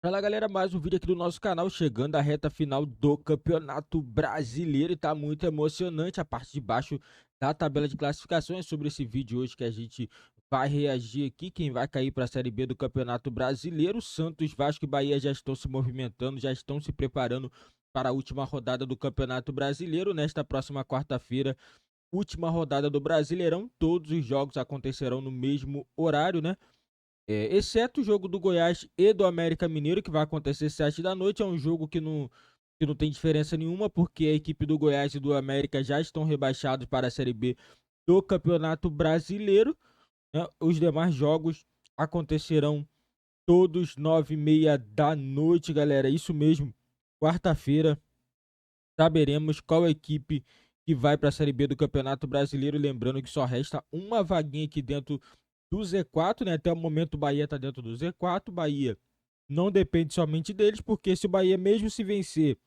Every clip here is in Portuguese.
Fala galera, mais um vídeo aqui do nosso canal, chegando à reta final do Campeonato Brasileiro e tá muito emocionante a parte de baixo da tabela de classificações. Sobre esse vídeo hoje que a gente vai reagir aqui, quem vai cair para a Série B do Campeonato Brasileiro. Santos, Vasco e Bahia já estão se movimentando, já estão se preparando para a última rodada do Campeonato Brasileiro. Nesta próxima quarta-feira, última rodada do Brasileirão, todos os jogos acontecerão no mesmo horário, né? Exceto o jogo do Goiás e do América Mineiro, que vai acontecer às 7 da noite. É um jogo que não tem diferença nenhuma, porque a equipe do Goiás e do América já estão rebaixados para a Série B do Campeonato Brasileiro, né? Os demais jogos acontecerão todos 9h30 da noite, galera. Isso mesmo. Quarta-feira saberemos qual equipe que vai para a Série B do Campeonato Brasileiro. Lembrando que só resta uma vaguinha aqui dentro do Z4, né? Até o momento o Bahia está dentro do Z4. Bahia não depende somente deles, porque se o Bahia mesmo se vencer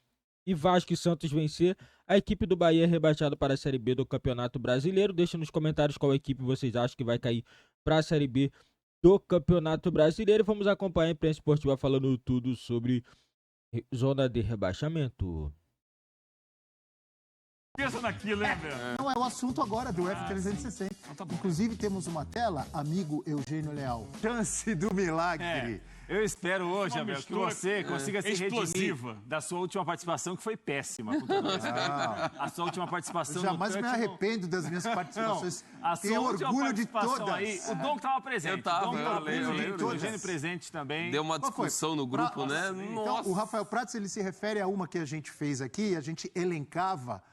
e Vasco e Santos vencer, a equipe do Bahia é rebaixada para a Série B do Campeonato Brasileiro. Deixa nos comentários qual equipe vocês acham que vai cair para a Série B do Campeonato Brasileiro. Vamos acompanhar a imprensa esportiva falando tudo sobre zona de rebaixamento. Pensa naquilo, né, meu? Não, é o assunto agora do F360. Tá bom. Inclusive, temos uma tela, amigo Eugênio Leal. Chance do milagre. Eu espero hoje, Uma Abel, que mistura você consiga se explosiva. redimir da sua última participação, que foi péssima. Com todo respeito. A sua última participação Eu jamais no me Touch, arrependo das minhas participações. a Tenho sua última orgulho de participação todas. aí, o Dom estava presente. Eu tava, o Dom eu tava lembro, presente, eu lembro. o Eugênio presente também. Deu uma Qual foi? discussão no grupo, né? Então, Nossa. o Rafael Prats, ele se refere a uma que a gente fez aqui, a gente elencava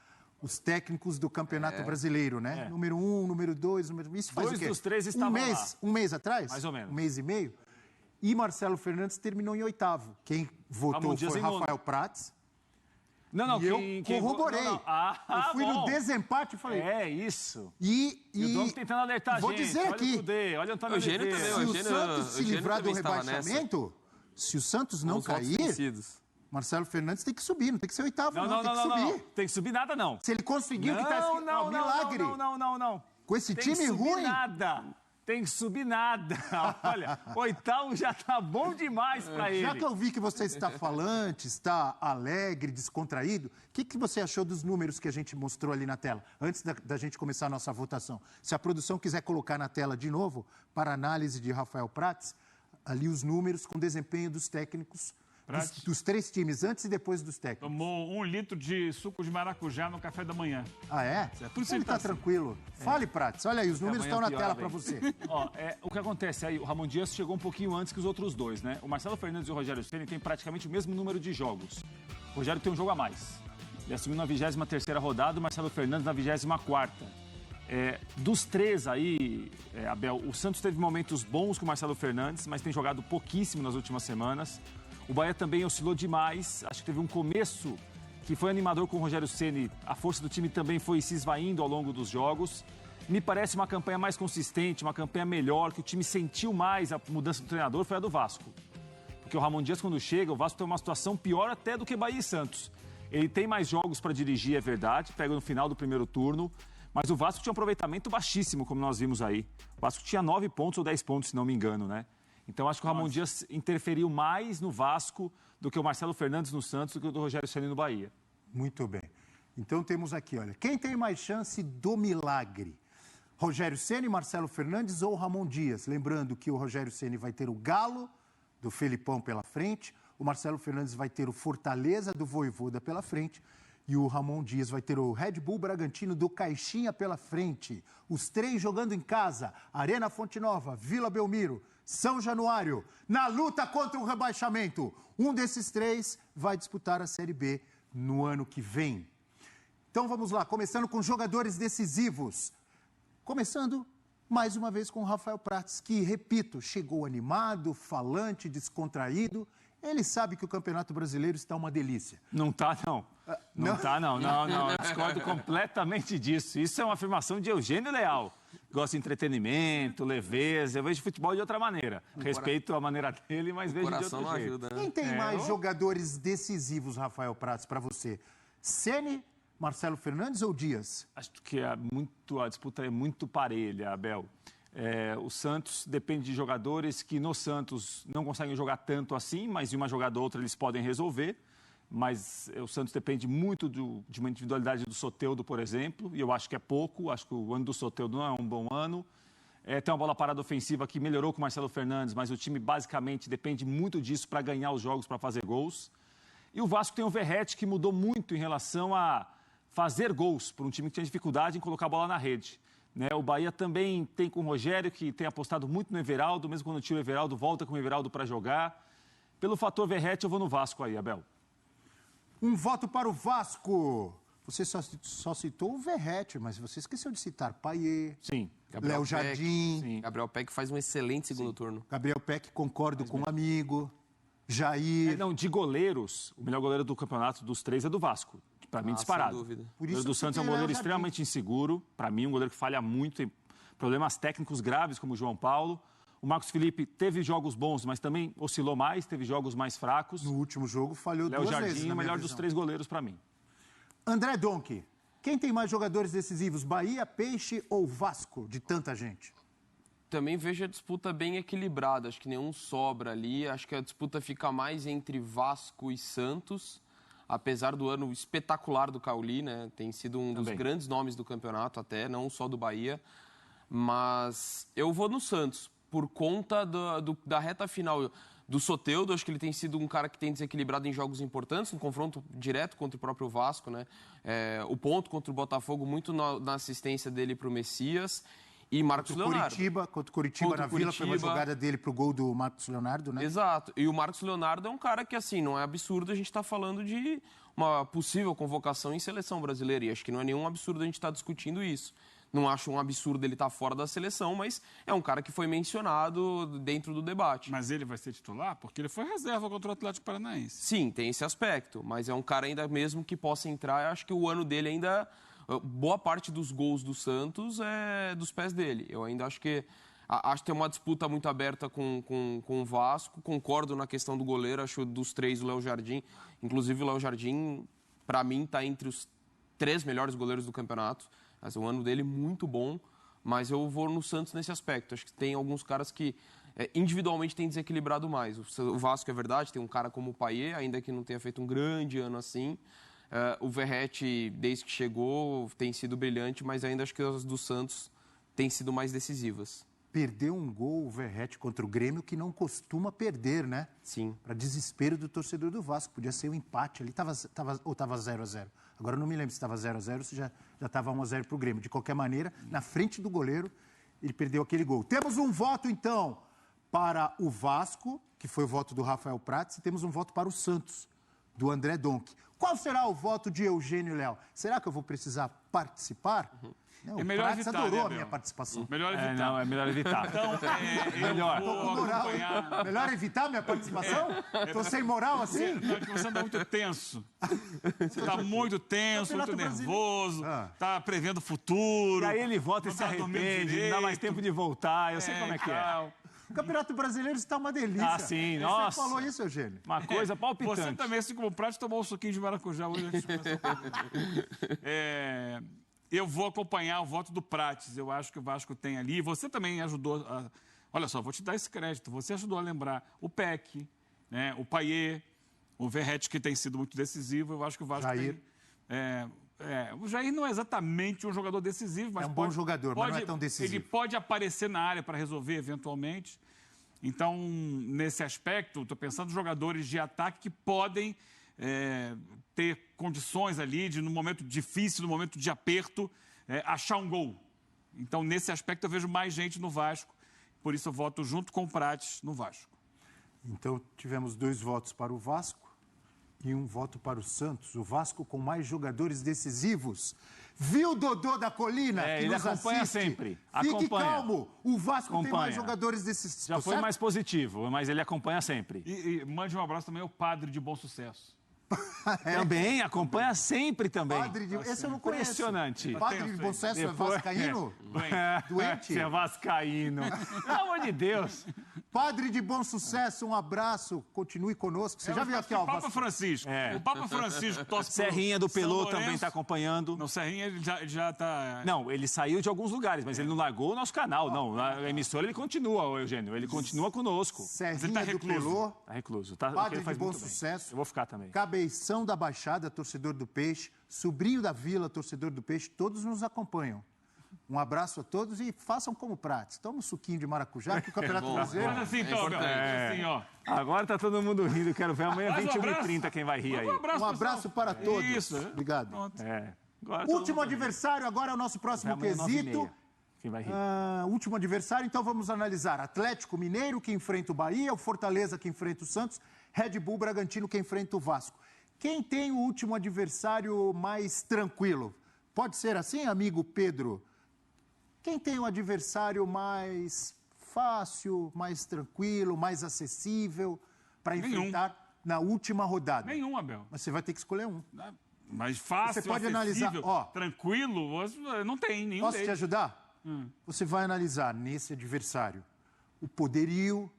os técnicos do Campeonato Brasileiro, né? Número 1, número 2, número... Isso faz Dois o quê? dos três estavam lá. Um mês atrás? Mais ou menos. Um mês e meio. E Marcelo Fernandes terminou em 8º. Quem votou Dias foi em nono. Rafael Prats. Não, E eu corroborei. Não, não. Ah, Eu fui no bom. desempate e falei... É isso. E E o Dom tentando alertar a vou gente. dizer olha aqui, o Kudê, olha o Antônio Eugênio Oliveira. também, se o Eugênio- Santos se Eugênio livrar do também estava nessa. rebaixamento, se o Santos não Os votos cair, vencidos. Marcelo Fernandes tem que subir, não tem que ser 8º, Não, não, tem que subir. Tem que subir nada, não. Se ele conseguir o que está escrito, Não, milagre. não. Com esse Tem time que subir ruim, nada. Tem que subir nada. Olha, 8º já tá bom demais pra ele. já que eu vi que você está falante, está alegre, descontraído, o que você achou dos números que a gente mostrou ali na tela, antes da gente começar a nossa votação? Se a produção quiser colocar na tela de novo, para análise de Rafael Prats, ali os números com desempenho dos técnicos, dos três times, antes e depois dos técnicos. Tomou 1 litro de suco de maracujá no café da manhã. Ah, é? Por isso Ele ele tá tá assim. tranquilo. Fale, Prats. Olha aí, os números amanhã estão na piora, tela bem. para você. Ó, o que acontece aí, o Ramon Dias chegou um pouquinho antes que os outros dois, né? O Marcelo Fernandes e o Rogério Ceni têm praticamente o mesmo número de jogos. O Rogério tem um jogo a mais. Ele assumiu na 23ª rodada, o Marcelo Fernandes na 24ª. Dos três aí, Abel, o Santos teve momentos bons com o Marcelo Fernandes, mas tem jogado pouquíssimo nas últimas semanas. O Bahia também oscilou demais, acho que teve um começo que foi animador com o Rogério Ceni. A força do time também foi se esvaindo ao longo dos jogos. Me parece uma campanha mais consistente, uma campanha melhor, que o time sentiu mais a mudança do treinador, foi a do Vasco. Porque o Ramon Dias, quando chega, o Vasco tem uma situação pior até do que Bahia e Santos. Ele tem mais jogos para dirigir, é verdade, pega no final do primeiro turno, mas o Vasco tinha um aproveitamento baixíssimo, como nós vimos aí. O Vasco tinha 9 pontos ou 10 pontos, se não me engano, né? Então, acho que o Ramon Dias interferiu mais no Vasco do que o Marcelo Fernandes no Santos, do que o do Rogério Ceni no Bahia. Muito bem. Então temos aqui, olha, quem tem mais chance do milagre? Rogério Ceni, Marcelo Fernandes ou Ramon Dias? Lembrando que o Rogério Ceni vai ter o Galo, do Felipão pela frente, o Marcelo Fernandes vai ter o Fortaleza, do Vojvoda pela frente, e o Ramon Dias vai ter o Red Bull Bragantino do Caixinha pela frente. Os três jogando em casa, Arena Fonte Nova, Vila Belmiro, São Januário, na luta contra o rebaixamento. Um desses três vai disputar a Série B no ano que vem. Então vamos lá, começando com jogadores decisivos. Começando mais uma vez com o Rafael Prats, que, repito, chegou animado, falante, descontraído. Ele sabe que o Campeonato Brasileiro está uma delícia. Não tá, não. Não tá, não. Eu discordo completamente disso. Isso é uma afirmação de Eugênio Leal. Gosta de entretenimento, leveza. Eu vejo futebol de outra maneira. Respeito a maneira dele, mas vejo de Coração outro não jeito. ajuda, né? Quem tem mais jogadores decisivos, Rafael Prats, para você? Ceni, Marcelo Fernandes ou Dias? Acho que a disputa é muito parelha, Abel. O Santos depende de jogadores que no Santos não conseguem jogar tanto assim, mas de uma jogada ou outra eles podem resolver. Mas o Santos depende muito de uma individualidade do Soteldo, por exemplo, e eu acho que é pouco. Acho que o ano do Soteldo não é um bom ano. Tem uma bola parada ofensiva que melhorou com o Marcelo Fernandes, mas o time basicamente depende muito disso para ganhar os jogos, para fazer gols. E o Vasco tem o Verratti, que mudou muito em relação a fazer gols para um time que tinha dificuldade em colocar a bola na rede. O Bahia também tem com o Rogério, que tem apostado muito no Everaldo, mesmo quando tira o Everaldo, volta com o Everaldo para jogar. Pelo fator Verratti, eu vou no Vasco aí, Abel. Um voto para o Vasco. Você só citou o Verratti, mas você esqueceu de citar Payet, Sim. Léo Jardim. Sim. Gabriel Peck faz um excelente segundo turno. Gabriel Peck, concordo com um amigo. Jair. De goleiros, o melhor goleiro do campeonato dos 3 é do Vasco. Para mim, disparado. Sem dúvida. Por O isso goleiro do Santos é um goleiro extremamente inseguro. Para mim, um goleiro que falha muito, tem problemas técnicos graves, como o João Paulo. O Marcos Felipe teve jogos bons, mas também oscilou mais, teve jogos mais fracos. No último jogo falhou Léo duas Jardim vezes, é o melhor dos 3 goleiros para mim. André Donk, quem tem mais jogadores decisivos, Bahia, Peixe ou Vasco, de tanta gente? Também vejo a disputa bem equilibrada, acho que nenhum sobra ali, acho que a disputa fica mais entre Vasco e Santos, apesar do ano espetacular do Cauli, né? Tem sido um dos grandes nomes do campeonato até, não só do Bahia, mas eu vou no Santos, por conta da reta final do Soteldo. Acho que ele tem sido um cara que tem desequilibrado em jogos importantes, no confronto direto contra o próprio Vasco, né? O ponto contra o Botafogo, muito na assistência dele para o Messias. E Marcos Leonardo. Contra o Curitiba na Vila, foi uma jogada dele pro gol do Marcos Leonardo, né? Exato. E o Marcos Leonardo é um cara que, assim, não é absurdo a gente estar falando de uma possível convocação em seleção brasileira. E acho que não é nenhum absurdo a gente estar discutindo isso. Não acho um absurdo ele estar fora da seleção, mas é um cara que foi mencionado dentro do debate. Mas ele vai ser titular? Porque ele foi reserva contra o Atlético Paranaense. Sim, tem esse aspecto. Mas é um cara ainda mesmo que possa entrar. Eu acho que o ano dele ainda... Boa parte dos gols do Santos é dos pés dele. Eu ainda acho que tem uma disputa muito aberta com o Vasco. Concordo na questão do goleiro. Acho dos 3 o Léo Jardim. Inclusive o Léo Jardim, para mim, está entre os 3 melhores goleiros do campeonato. Mas o ano dele muito bom. Mas eu vou no Santos nesse aspecto. Acho que tem alguns caras que individualmente têm desequilibrado mais. O Vasco é verdade, tem um cara como o Payet, ainda que não tenha feito um grande ano assim. O Verratti, desde que chegou, tem sido brilhante, mas ainda acho que as do Santos têm sido mais decisivas. Perdeu um gol o Verratti contra o Grêmio, que não costuma perder, né? Sim. Para desespero do torcedor do Vasco. Podia ser um empate ali, ou estava 0-0. Agora eu não me lembro se estava 0-0 ou se já estava 1-0 para o Grêmio. De qualquer maneira, na frente do goleiro, ele perdeu aquele gol. Temos um voto, então, para o Vasco, que foi o voto do Rafael Prats, e temos um voto para o Santos, do André Donk. Qual será o voto de Eugênio Léo? Será que eu vou precisar participar? Não, É melhor Prats evitar, adorou né, a minha Abel? participação. Melhor evitar. Não, é melhor evitar. Então, melhor. eu vou acompanhar... Melhor evitar minha participação? Tô sem moral assim? Não, é que você está muito tenso. Você está muito tenso, muito nervoso, está prevendo o futuro. E aí ele volta e não se tá dormindo arrepende, não dá mais direito. tempo de voltar, eu sei como é que é. Tal. O Campeonato Brasileiro está uma delícia. Ah, sim, nossa. Você falou isso, Eugênio? Uma coisa palpitante. Você também, assim como o Prato, tomou um suquinho de maracujá hoje antes de começar o programa. Eu vou acompanhar o voto do Prates. Eu acho que o Vasco tem ali. E você também ajudou a... Olha só, vou te dar esse crédito. Você ajudou a lembrar o Peck, né, o Payet, o Verratti, que tem sido muito decisivo. Eu acho que o Vasco Jair. tem... o Jair não é exatamente um jogador decisivo, mas É um bom jogador, mas não é tão decisivo. Ele pode aparecer na área para resolver eventualmente. Então, nesse aspecto, estou pensando em jogadores de ataque que podem ter condições ali de, no momento difícil, no momento de aperto, achar um gol. Então, nesse aspecto, eu vejo mais gente no Vasco. Por isso, eu voto junto com o Prates no Vasco. Então, tivemos 2 votos para o Vasco e 1 voto para o Santos. O Vasco com mais jogadores decisivos. Viu, Dodô da Colina? Que ele nos acompanha assiste? sempre. Fique Acompanha. calmo. O Vasco tem Acompanha. mais jogadores decisivos. Já foi certo? mais positivo, mas ele acompanha sempre. E mande um abraço também ao Padre de Bom Sucesso. Também, acompanha sempre também. Padre de... Esse eu não conheço. Impressionante. Padre de Bom Sucesso é Depois- vascaíno? Doente? Você é vascaíno. Pelo amor de Deus. Padre de bom sucesso, um abraço, continue conosco. Você já viu aqui, ó. O Papa Francisco. O Papa Francisco torce Serrinha do pro São Pelô Lourenço. também está acompanhando. No Serrinha ele já tá... Não, ele saiu de alguns lugares, mas ele não largou o nosso canal, não. Na emissora ele continua, Eugênio. Ele continua conosco. Serrinha tá do recluso. Pelô, Tá recluso. Tá, Padre ele de faz bom muito bem. sucesso. Eu vou ficar também. Cabeção da Baixada, torcedor do Peixe, sobrinho da Vila, torcedor do Peixe, todos nos acompanham. Um abraço a todos e façam como Prates. Toma um suquinho de maracujá que o Campeonato Brasileiro... Faz assim, então, Abel. Assim, ó. Agora tá todo mundo rindo. Quero ver amanhã, Faz um 21h30, quem vai rir aí. Um abraço, Um abraço para todos. Isso. Obrigado. É. Agora todo Último adversário, agora é o nosso próximo Amanhã, quesito. 9h30. Quem vai rir? Último adversário, então vamos analisar. Atlético Mineiro, que enfrenta o Bahia, o Fortaleza, que enfrenta o Santos, Red Bull Bragantino, que enfrenta o Vasco. Quem tem o último adversário mais tranquilo? Pode ser assim, amigo Pedro? Quem tem o adversário mais fácil, mais tranquilo, mais acessível para enfrentar na última rodada? Nenhum, Abel. Mas você vai ter que escolher um. Mas fácil, Você pode acessível, analisar, ó. tranquilo, não tem nenhum Posso te deles. ajudar? Você vai analisar nesse adversário o poderio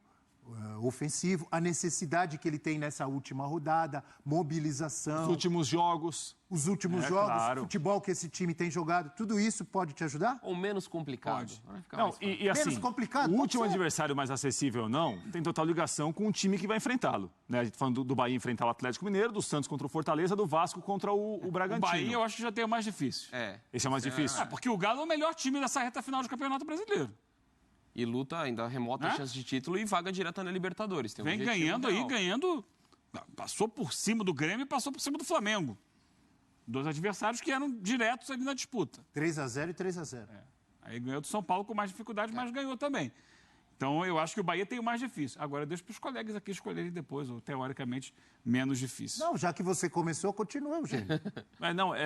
ofensivo, a necessidade que ele tem nessa última rodada, mobilização, Os últimos jogos. os últimos jogos, claro. futebol que esse time tem jogado, tudo isso pode te ajudar? Ou menos complicado. Pode. Vai ficar Não, mais fácil. e assim, Menos complicado, o pode último ser. adversário mais acessível ou não, tem total ligação com o time que vai enfrentá-lo. Né? A gente falando do Bahia enfrentar o Atlético Mineiro, do Santos contra o Fortaleza, do Vasco contra o O Bragantino. Bahia eu acho que já tem o mais difícil. Esse é o mais difícil. Porque o Galo é o melhor time dessa reta final do Campeonato Brasileiro. E luta ainda remota Hã? chance de título e vaga direta na Libertadores. Tem um Vem objetivo ganhando real. aí, ganhando. Passou por cima do Grêmio e passou por cima do Flamengo. Dois adversários que eram diretos ali na disputa. 3-0 e 3-0. Aí ganhou do São Paulo com mais dificuldade, mas ganhou também. Então eu acho que o Bahia tem o mais difícil. Agora deixa para os colegas aqui escolherem depois, ou teoricamente menos difícil. Não, já que você começou, continua, Eugênio.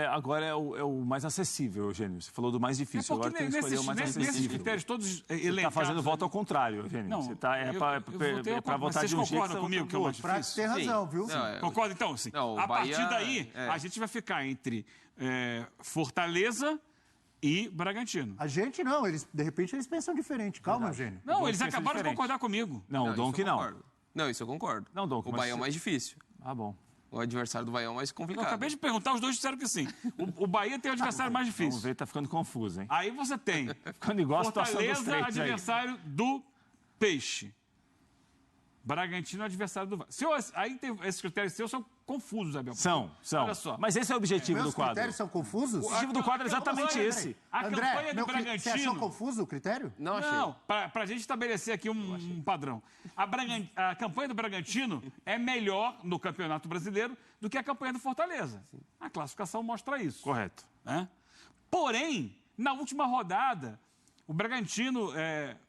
Agora é o mais acessível, Eugênio. Você falou do mais difícil, agora tem que escolher o mais nesses acessível. critérios todos Você elencados... está fazendo voto ao contrário, Eugênio. Não, Você tá, eu votei ao para contrário. votar Vocês de um jeito... concordam comigo que é o mais Prates difícil? tem razão, viu? Não, Concorda então? Assim, Não, o a Bahia, partir daí, a gente vai ficar entre Fortaleza e Bragantino. A gente não, de repente eles pensam diferente. Calma, Eugênio. Não, Dom eles pensa acabaram de diferente. concordar comigo. Não, o isso Donk eu não. concordo. Não, isso eu concordo. Não, Donk, O mas Bahia é o se- mais difícil. Ah, bom. O adversário do Bahia é o mais Eu complicado. acabei de perguntar, os dois disseram que sim. O Bahia tem o adversário mais Vamos difícil. ver, tá ficando confuso, hein? Aí você tem Ficando igual a situação dos Fortaleza, três aí. adversário do Peixe. Bragantino, adversário do Vasco. Aí tem esses critérios seus são confusos, Abel. São. Olha só. Mas esse é o objetivo Meus do quadro. critérios são confusos? O objetivo do quadro é exatamente Peraí, esse. A campanha André, do Bragantino... você achou confuso o critério? Não achei. Não, para a gente estabelecer aqui um padrão. A campanha do Bragantino é melhor no Campeonato Brasileiro do que a campanha do Fortaleza. A classificação mostra isso. Correto. Né? Porém, na última rodada, o Bragantino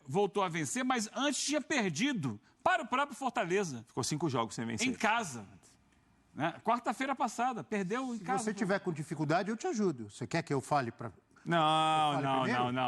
voltou a vencer, mas antes tinha perdido para o próprio Fortaleza, Ficou 5 jogos sem vencer. em casa. Né? Quarta-feira passada, perdeu em Se casa. você tiver com dificuldade, eu te ajudo. Você quer que eu fale para... Não,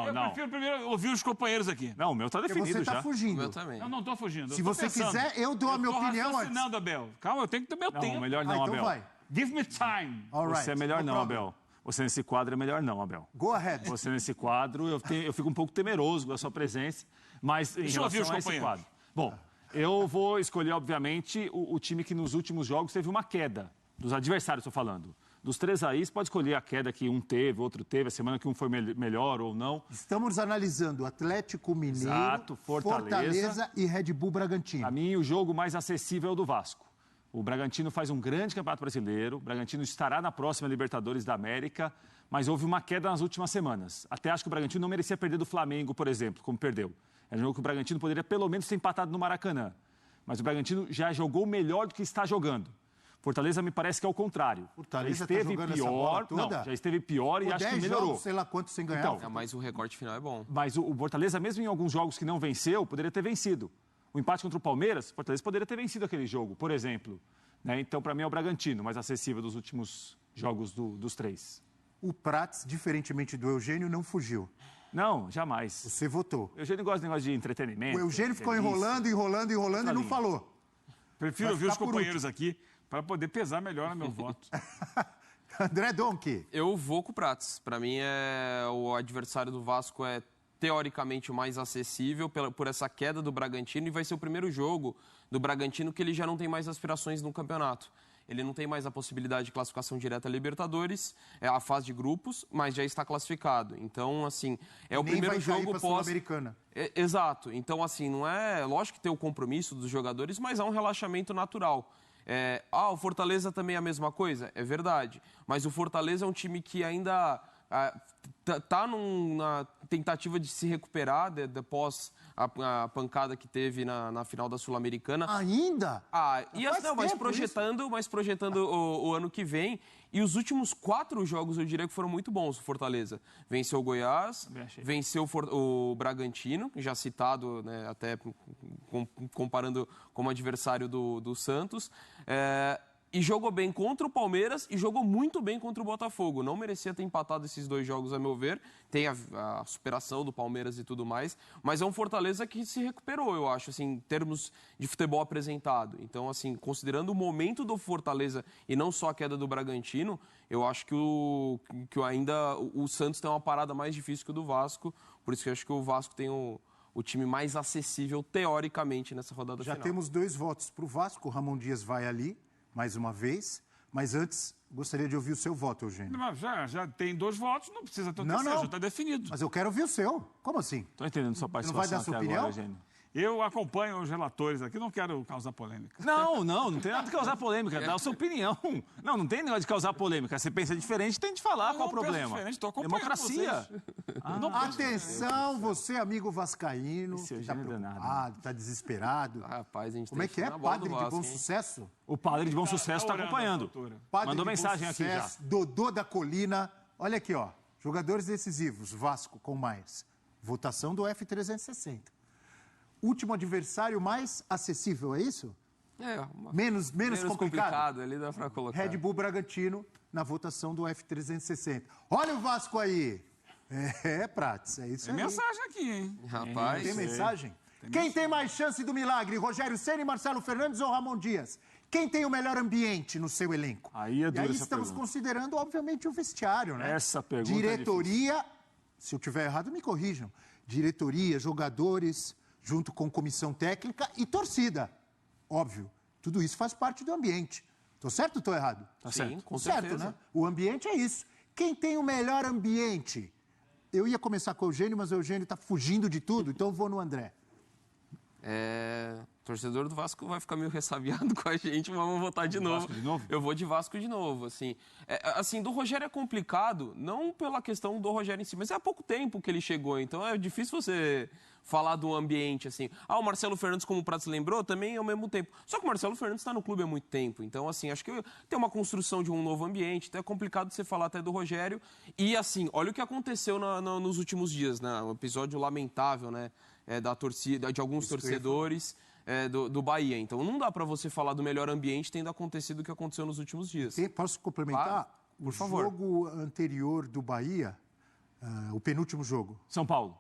Eu prefiro primeiro ouvir os companheiros aqui. Não, o meu tá Porque definido você está já. O fugindo. meu também. Eu não estou fugindo. Se eu tô você pensando. quiser, eu dou a minha opinião antes. raciocinando, Abel. Calma, eu tenho que ter meu Não, tempo. melhor não, então Abel. vai. Give me time. All right. Você é melhor No não, problem. Abel. Você nesse quadro é melhor não, Abel. Go ahead. Você nesse quadro, eu fico um pouco temeroso com a sua presença, mas em Deixa eu ouvir relação a os esse companheiros. quadro. Bom, eu vou escolher, obviamente, o time que nos últimos jogos teve uma queda. Dos adversários, estou falando. Dos 3 aí, você pode escolher a queda que um teve, outro teve, a semana que um foi melhor ou não. Estamos analisando Atlético Mineiro, Exato, Fortaleza e Red Bull Bragantino. Para mim, o jogo mais acessível é o do Vasco. O Bragantino faz um grande campeonato brasileiro, o Bragantino estará na próxima Libertadores da América, mas houve uma queda nas últimas semanas. Até acho que o Bragantino não merecia perder do Flamengo, por exemplo, como perdeu. É um jogo que o Bragantino poderia pelo menos ter empatado no Maracanã. Mas o Bragantino já jogou melhor do que está jogando. Fortaleza me parece que é o contrário. Fortaleza já tá esteve jogando essa pior, bola toda? não, já esteve pior e Por acho que 10 melhorou. jogos, sei lá quanto sem ganhar. Então, É, mas o recorte final é bom. Mas o Fortaleza, mesmo em alguns jogos que não venceu, poderia ter vencido. O empate contra o Palmeiras, o Fortaleza poderia ter vencido aquele jogo, por exemplo. Né? Então, para mim, é o Bragantino, mais acessível dos últimos jogos dos 3. O Prates, diferentemente do Eugênio, não fugiu. Não, jamais. Você votou. O Eugênio gosta de negócio de entretenimento. O Eugênio ficou delícia. enrolando e não linha. falou. Prefiro Vai ouvir os ficar por companheiros aqui para poder pesar melhor no meu voto. André Donk. Eu vou com o Prates. Para mim, o adversário do Vasco é teoricamente o mais acessível por essa queda do Bragantino, e vai ser o primeiro jogo do Bragantino que ele já não tem mais aspirações no campeonato. Ele não tem mais a possibilidade de classificação direta a Libertadores, é a fase de grupos, mas já está classificado. Então, assim, é o primeiro jogo pós... Exato. Então, assim, não é... Lógico que tem o compromisso dos jogadores, mas há um relaxamento natural. O Fortaleza também é a mesma coisa? É verdade. Mas o Fortaleza é um time que ainda está na tentativa de se recuperar após a pancada que teve na final da Sul-Americana. Ainda? Mas projetando o ano que vem. E os últimos 4 jogos, eu diria que foram muito bons o Fortaleza. Venceu o Goiás, venceu o Bragantino, já citado, né, até comparando como adversário do Santos. E jogou bem contra o Palmeiras e jogou muito bem contra o Botafogo. Não merecia ter empatado esses 2 jogos, a meu ver. Tem a superação do Palmeiras e tudo mais. Mas é um Fortaleza que se recuperou, eu acho, assim, em termos de futebol apresentado. Então, assim, considerando o momento do Fortaleza e não só a queda do Bragantino, eu acho que o Santos tem uma parada mais difícil que o do Vasco. Por isso que eu acho que o Vasco tem o time mais acessível, teoricamente, nessa rodada final. Já temos 2 votos para o Vasco. O Ramon Dias vai ali, mais uma vez, mas antes gostaria de ouvir o seu voto, Eugênio. Mas já tem 2 votos, não precisa ter o terceiro, já está definido. Mas eu quero ouvir o seu. Como assim? Estou entendendo sua participação. Não vai dar sua opinião? Agora, Eugênio. Eu acompanho os relatores aqui, não quero causar polêmica. Não tem nada de causar polêmica, dá a sua opinião. Não tem negócio de causar polêmica. Você pensa diferente, tem de falar qual o problema. Democracia. Atenção, você, amigo vascaíno, que está preocupado, está desesperado. Rapaz, a gente Como é que é? Padre de Bom Sucesso? O padre de Bom Sucesso está acompanhando. Mandou mensagem aqui já. Dodô da Colina. Olha aqui, ó. Jogadores decisivos, Vasco com mais. Votação do F360. Último adversário mais acessível, é isso? Menos complicado. Ali dá pra colocar. Red Bull Bragantino na votação do F360. Olha o Vasco aí. Prates, é isso tem aí. Tem mensagem aqui, hein? Rapaz. Tem mensagem? Quem tem mais chance do milagre? Rogério Ceni, Marcelo Fernandes ou Ramon Dias? Quem tem o melhor ambiente no seu elenco? Aí é dura essa estamos pergunta. Considerando, obviamente, o vestiário, né? Essa pergunta diretoria, se eu tiver errado, me corrijam. Diretoria, jogadores, junto com comissão técnica e torcida. Óbvio, tudo isso faz parte do ambiente. Tô certo ou tô errado? Tá certo, com certeza. Certo, né? O ambiente é isso. Quem tem o melhor ambiente? Eu ia começar com o Eugênio, mas o Eugênio está fugindo de tudo, então eu vou no André. Torcedor do Vasco vai ficar meio ressabiado com a gente, mas vamos votar de novo. Eu vou de Vasco de novo, assim. Assim, do Rogério é complicado, não pela questão do Rogério em si, mas é há pouco tempo que ele chegou, então é difícil você falar do ambiente, assim. O Marcelo Fernandes, como o Prats lembrou, também é ao mesmo tempo. Só que o Marcelo Fernandes está no clube há muito tempo, então, assim, acho que tem uma construção de um novo ambiente, então é complicado você falar até do Rogério. E, assim, olha o que aconteceu nos últimos dias, né? Um episódio lamentável, né? Da torcida, de alguns torcedores do Bahia. Então, não dá para você falar do melhor ambiente tendo acontecido o que aconteceu nos últimos dias. Posso complementar? Por favor. O jogo anterior do Bahia, o penúltimo jogo. São Paulo.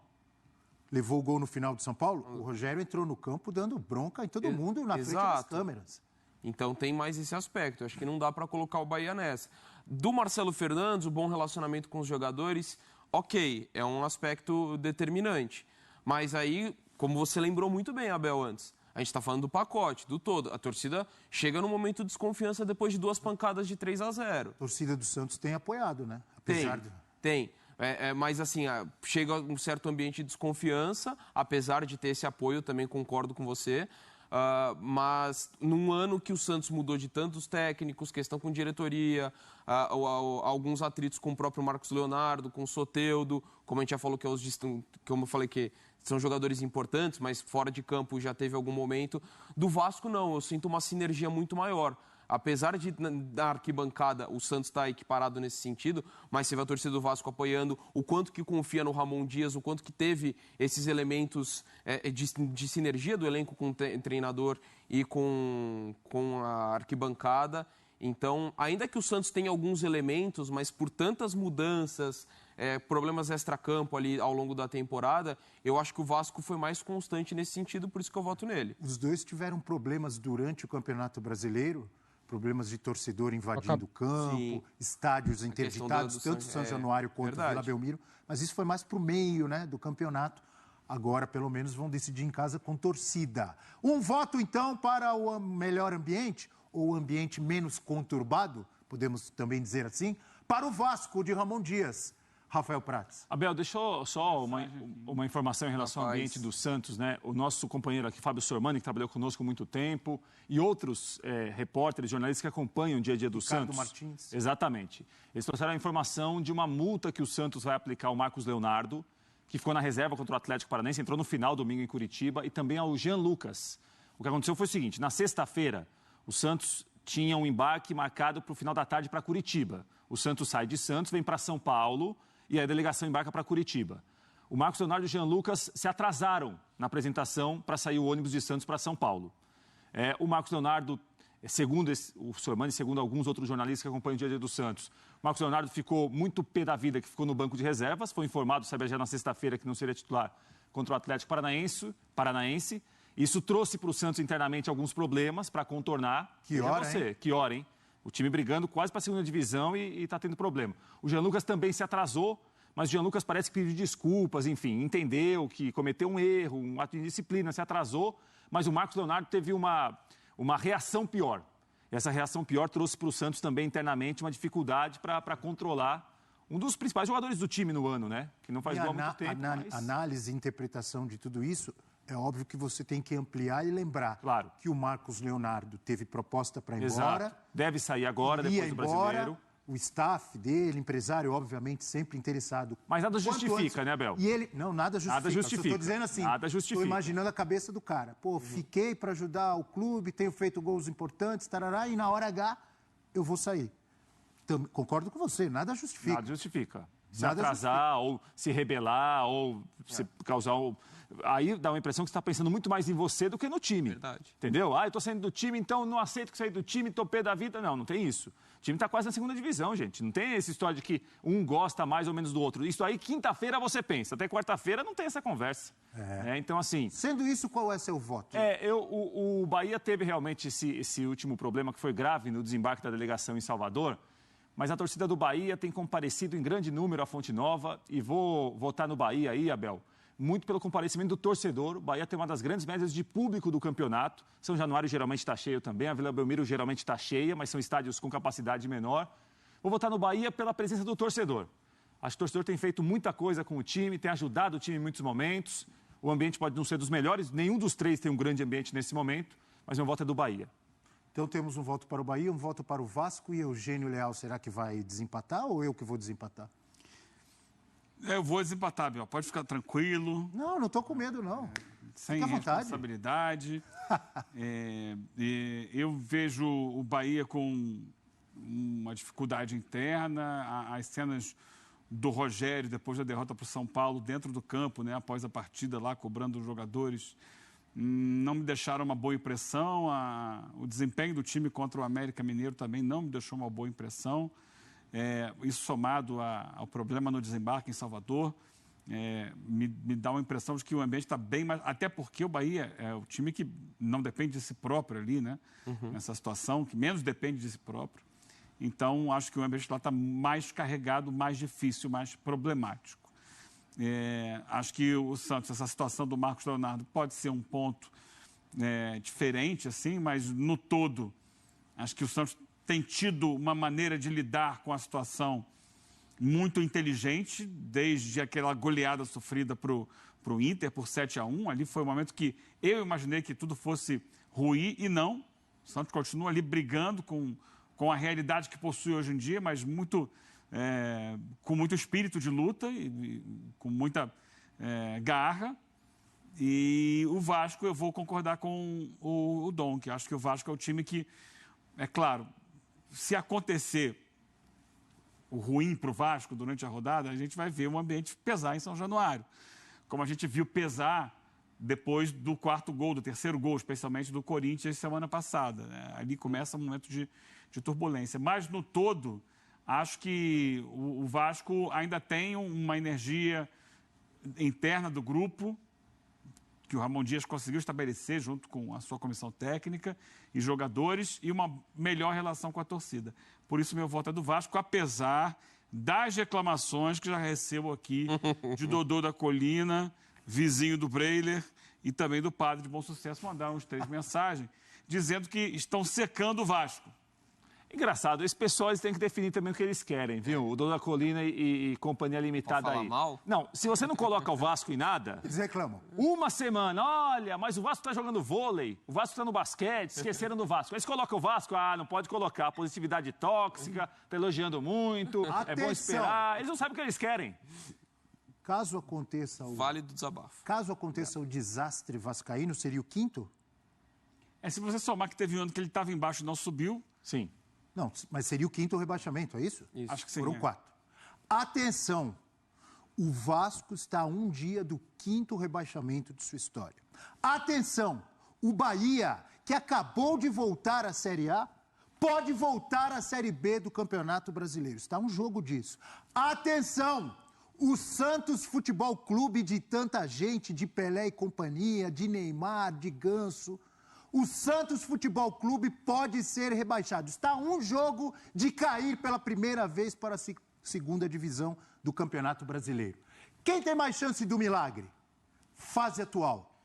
Levou o gol no final de São Paulo. O Rogério entrou no campo dando bronca em todo mundo na frente das câmeras. Então, tem mais esse aspecto. Acho que não dá para colocar o Bahia nessa. Do Marcelo Fernandes, o bom relacionamento com os jogadores, ok, é um aspecto determinante. Mas aí, como você lembrou muito bem, Abel, antes, a gente está falando do pacote, do todo. A torcida chega no momento de desconfiança depois de 2 pancadas de 3-0. A torcida do Santos tem apoiado, né? Tem. Mas, assim, chega um certo ambiente de desconfiança, apesar de ter esse apoio, também concordo com você. Mas num ano que o Santos mudou de tantos técnicos, questão com diretoria, alguns atritos com o próprio Marcos Leonardo, com o Soteldo, como a gente já falou como eu falei que são jogadores importantes, mas fora de campo já teve algum momento. Do Vasco, não, eu sinto uma sinergia muito maior. Apesar de, na arquibancada, o Santos está equiparado nesse sentido, mas você vê a torcida do Vasco apoiando, o quanto que confia no Ramon Dias, o quanto que teve esses elementos de sinergia do elenco com o treinador e com a arquibancada. Então, ainda que o Santos tenha alguns elementos, mas por tantas mudanças, problemas extracampo ali ao longo da temporada, eu acho que o Vasco foi mais constante nesse sentido, por isso que eu voto nele. Os dois tiveram problemas durante o Campeonato Brasileiro, problemas de torcedor invadindo o campo, Sim. estádios interditados, do tanto São Januário quanto Vila Belmiro. Mas isso foi mais para o meio, né, do campeonato. Agora, pelo menos, vão decidir em casa com torcida. Um voto, então, para o melhor ambiente, ou ambiente menos conturbado, podemos também dizer assim, para o Vasco de Ramon Dias. Rafael Prats. Abel, deixa eu só uma informação em relação ao ambiente do Santos, né? O nosso companheiro aqui, Fábio Sormani, que trabalhou conosco há muito tempo, e outros repórteres, jornalistas que acompanham o dia a dia do Ricardo Santos. Martins. Exatamente. Eles trouxeram a informação de uma multa que o Santos vai aplicar ao Marcos Leonardo, que ficou na reserva contra o Atlético Paranaense, entrou no final domingo em Curitiba, e também ao Jean Lucas. O que aconteceu foi o seguinte, na sexta-feira, o Santos tinha um embarque marcado para o final da tarde para Curitiba. O Santos sai de Santos, vem para São Paulo, e a delegação embarca para Curitiba. O Marcos Leonardo e o Jean Lucas se atrasaram na apresentação para sair o ônibus de Santos para São Paulo. O Marcos Leonardo, segundo o Sormani, segundo alguns outros jornalistas que acompanham o dia a dia do Santos, o Marcos Leonardo ficou muito pé da vida, que ficou no banco de reservas, foi informado, sabe, já na sexta-feira, que não seria titular contra o Atlético Paranaense. Isso trouxe para o Santos internamente alguns problemas para contornar. Que hora, hein? Que hora, hein? O time brigando quase para a segunda divisão e está tendo problema. O Jean Lucas também se atrasou, mas o Jean Lucas parece que pediu desculpas, enfim, entendeu que cometeu um erro, um ato de disciplina, se atrasou, mas o Marcos Leonardo teve uma reação pior. Essa reação pior trouxe para o Santos também internamente uma dificuldade para controlar um dos principais jogadores do time no ano, né? Que não faz gol há muito tempo. Análise e interpretação de tudo isso, é óbvio que você tem que ampliar e lembrar que o Marcos Leonardo teve proposta para ir embora. Exato. Deve sair agora, depois do Brasileiro. O staff dele, empresário, obviamente, sempre interessado. Mas nada justifica, né, Abel? E ele, não, nada justifica. Nada justifica. Estou dizendo assim, estou imaginando a cabeça do cara. Pô, fiquei para ajudar o clube, tenho feito gols importantes, tarará, e na hora H eu vou sair. Concordo com você, nada justifica. Nada justifica. Se atrasar, ou se rebelar, ou se causar... Aí dá uma impressão que você está pensando muito mais em você do que no time. Verdade. Entendeu? Eu estou saindo do time, então não aceito que sair do time, estou pé da vida. Não tem isso. O time está quase na segunda divisão, gente. Não tem essa história de que um gosta mais ou menos do outro. Isso aí, quinta-feira você pensa. Até quarta-feira não tem essa conversa. Então, assim... Sendo isso, qual é seu voto? O Bahia teve realmente esse último problema que foi grave no desembarque da delegação em Salvador. Mas a torcida do Bahia tem comparecido em grande número à Fonte Nova. E vou votar no Bahia aí, Abel, muito pelo comparecimento do torcedor. O Bahia tem uma das grandes médias de público do campeonato. São Januário geralmente está cheio também, a Vila Belmiro geralmente está cheia, mas são estádios com capacidade menor. Vou votar no Bahia pela presença do torcedor. Acho que o torcedor tem feito muita coisa com o time, tem ajudado o time em muitos momentos. O ambiente pode não ser dos melhores, nenhum dos três tem um grande ambiente nesse momento, mas meu voto é do Bahia. Então temos um voto para o Bahia, um voto para o Vasco e Eugênio Leal, será que vai desempatar ou eu que vou desempatar? Eu vou desempatar, Biel. Pode ficar tranquilo. Não estou com medo, não. Sem responsabilidade. Eu vejo o Bahia com uma dificuldade interna. As cenas do Rogério, depois da derrota para o São Paulo, dentro do campo, né, após a partida lá, cobrando os jogadores, não me deixaram uma boa impressão. O desempenho do time contra o América Mineiro também não me deixou uma boa impressão. Isso somado ao problema no desembarque em Salvador, me dá uma impressão de que o ambiente está bem mais... Até porque o Bahia é o time que não depende de si próprio ali, né? Nessa situação, que menos depende de si próprio. Então, acho que o ambiente lá está mais carregado, mais difícil, mais problemático. Acho que o Santos, essa situação do Marcos Leonardo pode ser um ponto diferente, assim, mas no todo, acho que o Santos tem tido uma maneira de lidar com a situação muito inteligente, desde aquela goleada sofrida para o Inter por 7-1. Ali foi um momento que eu imaginei que tudo fosse ruir e não. O Santos continua ali brigando com a realidade que possui hoje em dia, mas com muito espírito de luta e com muita garra. E o Vasco, eu vou concordar com o Dom, que acho que o Vasco é o time que, é claro, se acontecer o ruim para o Vasco durante a rodada, a gente vai ver o ambiente pesar em São Januário. Como a gente viu pesar depois do quarto gol, do terceiro gol, especialmente do Corinthians semana passada. Né? Ali começa um momento de turbulência. Mas, no todo, acho que o Vasco ainda tem uma energia interna do grupo que o Ramon Dias conseguiu estabelecer junto com a sua comissão técnica e jogadores e uma melhor relação com a torcida. Por isso, meu voto é do Vasco, apesar das reclamações que já recebo aqui de Dodô da Colina, vizinho do Breiler e também do Padre de Bom Sucesso, mandaram uns 3 mensagens dizendo que estão secando o Vasco. Engraçado, esse pessoal eles têm que definir também o que eles querem, viu? O Dono da Colina e Companhia Limitada falar aí. mal? Não, se você não coloca o Vasco em nada, Eles reclamam. uma semana, olha, mas o Vasco tá jogando vôlei, o Vasco tá no basquete, esqueceram do Vasco. Aí você coloca o Vasco, não pode colocar, positividade tóxica, tá elogiando muito, é bom Atenção. esperar. Eles não sabem o que eles querem. Caso aconteça Vale do desabafo. Caso aconteça o desastre vascaíno, seria o 5º? Se você somar que teve um ano que ele estava embaixo e não subiu, Sim. Não, mas seria o 5º rebaixamento, é isso? Isso. acho que sim. Foram é. 4. Atenção! O Vasco está a um dia do 5º rebaixamento de sua história. Atenção! O Bahia, que acabou de voltar à Série A, pode voltar à Série B do Campeonato Brasileiro. Está um jogo disso. Atenção! O Santos Futebol Clube de tanta gente, de Pelé e companhia, de Neymar, de Ganso. O Santos Futebol Clube pode ser rebaixado. Está a um jogo de cair pela primeira vez para a segunda divisão do Campeonato Brasileiro. Quem tem mais chance do milagre? Fase atual.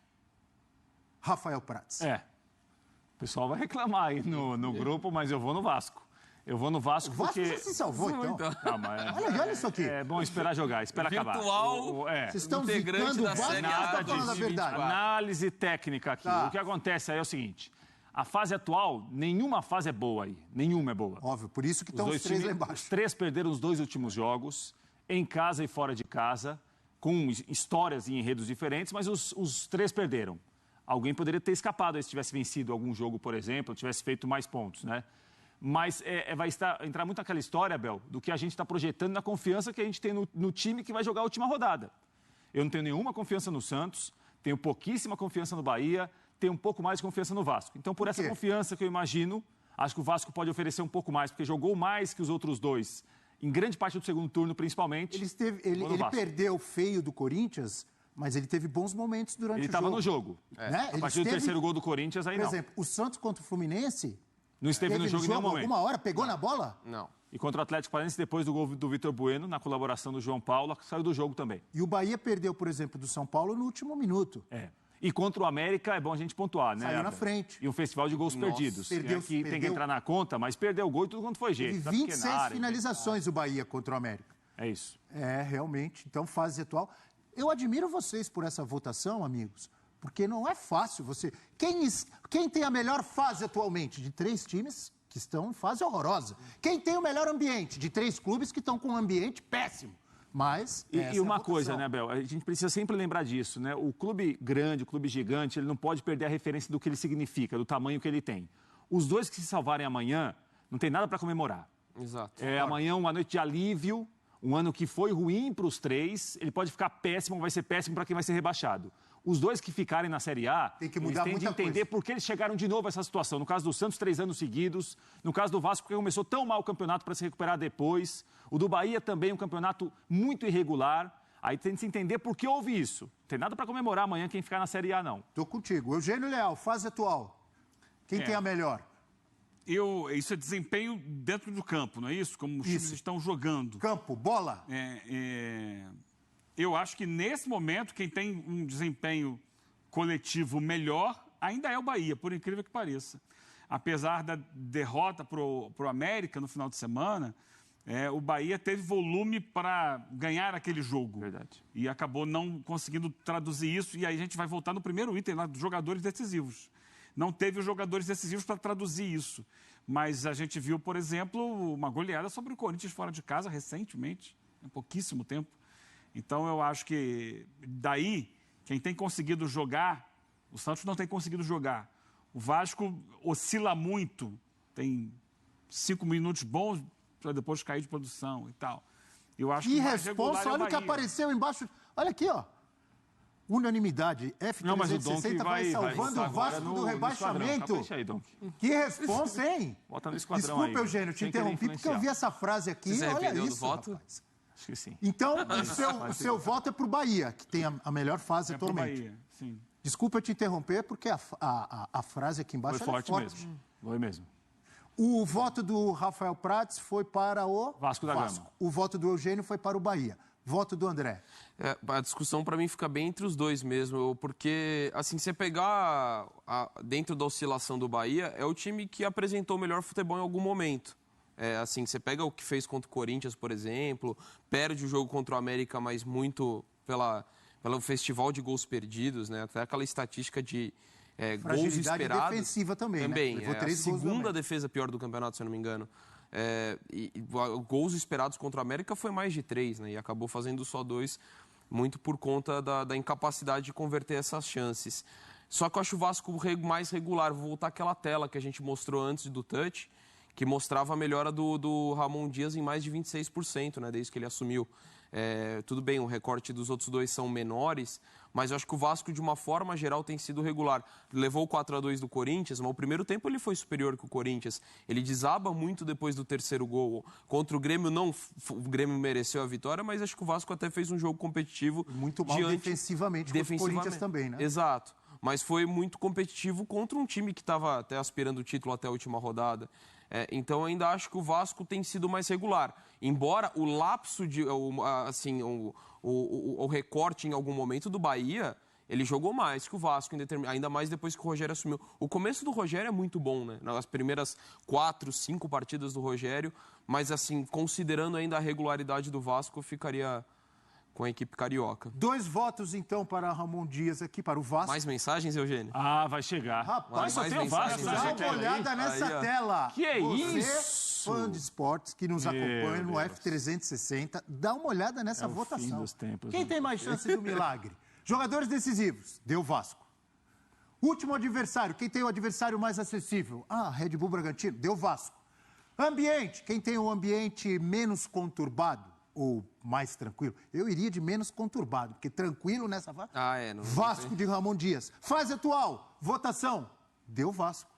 Rafael Prats. O pessoal vai reclamar aí no grupo, mas eu vou no Vasco. Eu vou no Vasco O Vasco porque... já se salvou, então. Não, mas Olha isso aqui. é bom esperar jogar, esperar acabar. Virtual. Vocês estão integrante zicando o da Vasco, Série ou A estão de falando a verdade? Análise técnica aqui. Tá. O que acontece aí é o seguinte. A fase atual, nenhuma fase é boa aí. Nenhuma é boa. Óbvio, por isso que estão os dois 3 lá times- embaixo. Os 3 perderam os 2 últimos jogos, em casa e fora de casa, com histórias e enredos diferentes, mas os 3 perderam. Alguém poderia ter escapado aí se tivesse vencido algum jogo, por exemplo, tivesse feito mais pontos, né? Mas vai entrar muito naquela história, Abel, do que a gente está projetando na confiança que a gente tem no time que vai jogar a última rodada. Eu não tenho nenhuma confiança no Santos, tenho pouquíssima confiança no Bahia, tenho um pouco mais de confiança no Vasco. Então, por essa quê? confiança que eu imagino, acho que o Vasco pode oferecer um pouco mais, porque jogou mais que os outros 2, em grande parte do segundo turno, principalmente. Ele perdeu feio do Corinthians, mas ele teve bons momentos durante Ele o jogo. estava no jogo. Né? A partir do terceiro gol do Corinthians, aí Por não. exemplo, o Santos contra o Fluminense... Não esteve no jogo em nenhum momento. alguma hora, pegou na bola? Não. E contra o Atlético Paranaense, depois do gol do Vitor Bueno, na colaboração do João Paulo, saiu do jogo também. E o Bahia perdeu, por exemplo, do São Paulo no último minuto. E contra o América, é bom a gente pontuar, né? Saiu na Abel? frente. E um festival de gols perdidos. Perdeu- Aqui tem que perdeu- entrar na conta, mas perdeu o gol e tudo quanto foi jeito. Teve da 26 pequena área, finalizações o Bahia contra o América. É isso. Realmente. Então, fase atual. Eu admiro vocês por essa votação, amigos, porque não é fácil você... Quem tem a melhor fase atualmente? De 3 times que estão em fase horrorosa. Quem tem o melhor ambiente? De 3 clubes que estão com um ambiente péssimo. Mas E essa é a uma votação. coisa, né, Bel? A gente precisa sempre lembrar disso, né? O clube grande, o clube gigante, ele não pode perder a referência do que ele significa, do tamanho que ele tem. Os 2 que se salvarem amanhã, não tem nada para comemorar. Exato. Amanhã uma noite de alívio, um ano que foi ruim para os 3, ele pode ficar péssimo, vai ser péssimo para quem vai ser rebaixado. Os 2 que ficarem na Série A, Tem que eles mudar têm de muita entender coisa. por que eles chegaram de novo a essa situação. No caso do Santos, 3 anos seguidos. No caso do Vasco, porque começou tão mal o campeonato para se recuperar depois. O do Bahia também, um campeonato muito irregular. Aí tem de se entender por que houve isso. Não tem nada para comemorar amanhã quem ficar na Série A, não. Tô contigo. Eugênio Leal, fase atual. Quem tem a melhor? Isso é desempenho dentro do campo, não é isso? Como os times estão jogando. Campo, bola. Eu acho que nesse momento quem tem um desempenho coletivo melhor ainda é o Bahia, por incrível que pareça. Apesar da derrota para o América no final de semana, o Bahia teve volume para ganhar aquele jogo. Verdade. E acabou não conseguindo traduzir isso. E aí a gente vai voltar no primeiro item lá dos jogadores decisivos. Não teve os jogadores decisivos para traduzir isso. Mas a gente viu, por exemplo, uma goleada sobre o Corinthians fora de casa recentemente, há pouquíssimo tempo. Então eu acho que daí, quem tem conseguido jogar, o Santos não tem conseguido jogar. O Vasco oscila muito, tem 5 minutos bons para depois cair de produção e tal. Eu acho Que que o mais regular responsa, é o olha o que Bahia. apareceu embaixo. Olha aqui, ó. Unanimidade. Não, mas o F360 Donk vai salvando o agora Vasco no do rebaixamento. Capricha aí, Donk. Que responsa, hein? Bota no esquadrão Desculpa, aí. Eugênio, te Sem querer interrompi porque eu vi essa frase aqui. Você se Olha arrependeu do isso, voto? rapaz. Acho que sim. Então, o seu voto é pro Bahia, que tem a melhor fase É pro atualmente. Bahia, sim. Desculpa te interromper, porque a frase aqui embaixo Foi é forte mesmo. Foi mesmo. O voto do Rafael Prats foi para o Vasco da Gama. O voto do Eugênio foi para o Bahia. Voto do André. A discussão para mim fica bem entre os dois mesmo, porque assim, você pegar dentro da oscilação do Bahia, é o time que apresentou o melhor futebol em algum momento. Assim, você pega o que fez contra o Corinthians, por exemplo, perde o jogo contra o América, mas muito pelo festival de gols perdidos, né? Até aquela estatística de gols esperados. Defensiva também, né? Levou É a 3 gols segunda defesa pior do campeonato, se eu não me engano. Gols esperados contra o América foi mais de 3, né? E acabou fazendo só 2, muito por conta da incapacidade de converter essas chances. Só que eu acho o Vasco mais regular. Vou voltar àquela tela que a gente mostrou antes do touch, que mostrava a melhora do Ramon Dias em mais de 26%, né? Desde que ele assumiu. Tudo bem, o recorte dos outros dois são menores, mas eu acho que o Vasco, de uma forma geral, tem sido regular. Levou o 4-2 do Corinthians, mas o primeiro tempo ele foi superior que o Corinthians. Ele desaba muito depois do terceiro gol. Contra o Grêmio, o Grêmio mereceu a vitória, mas acho que o Vasco até fez um jogo competitivo. Muito mal defensivamente, contra o Corinthians também, né? Exato. Mas foi muito competitivo contra um time que estava até aspirando o título até a última rodada. Então, eu ainda acho que o Vasco tem sido mais regular. Embora o lapso, o recorte em algum momento do Bahia, ele jogou mais que o Vasco, ainda mais depois que o Rogério assumiu. O começo do Rogério é muito bom, né? Nas primeiras 4, 5 partidas do Rogério, mas assim, considerando ainda a regularidade do Vasco, eu ficaria com a equipe carioca. 2 votos, então, para Ramon Dias aqui, para o Vasco. Mais mensagens, Eugênio? Ah, vai chegar. Rapaz, só tem o Vasco. dá uma olhada nessa tela. Que é Você, isso? fã de esportes, que nos acompanha no Deus. F360, dá uma olhada nessa É o votação. fim dos tempos, Quem né? tem mais chance do milagre? Jogadores decisivos, deu Vasco. Último adversário, quem tem o adversário mais acessível? Red Bull Bragantino, deu Vasco. Ambiente, quem tem o ambiente menos conturbado ou mais tranquilo? Eu iria de menos conturbado, porque tranquilo nessa fase. Vasco de Ramon Dias. Fase atual, votação, deu Vasco.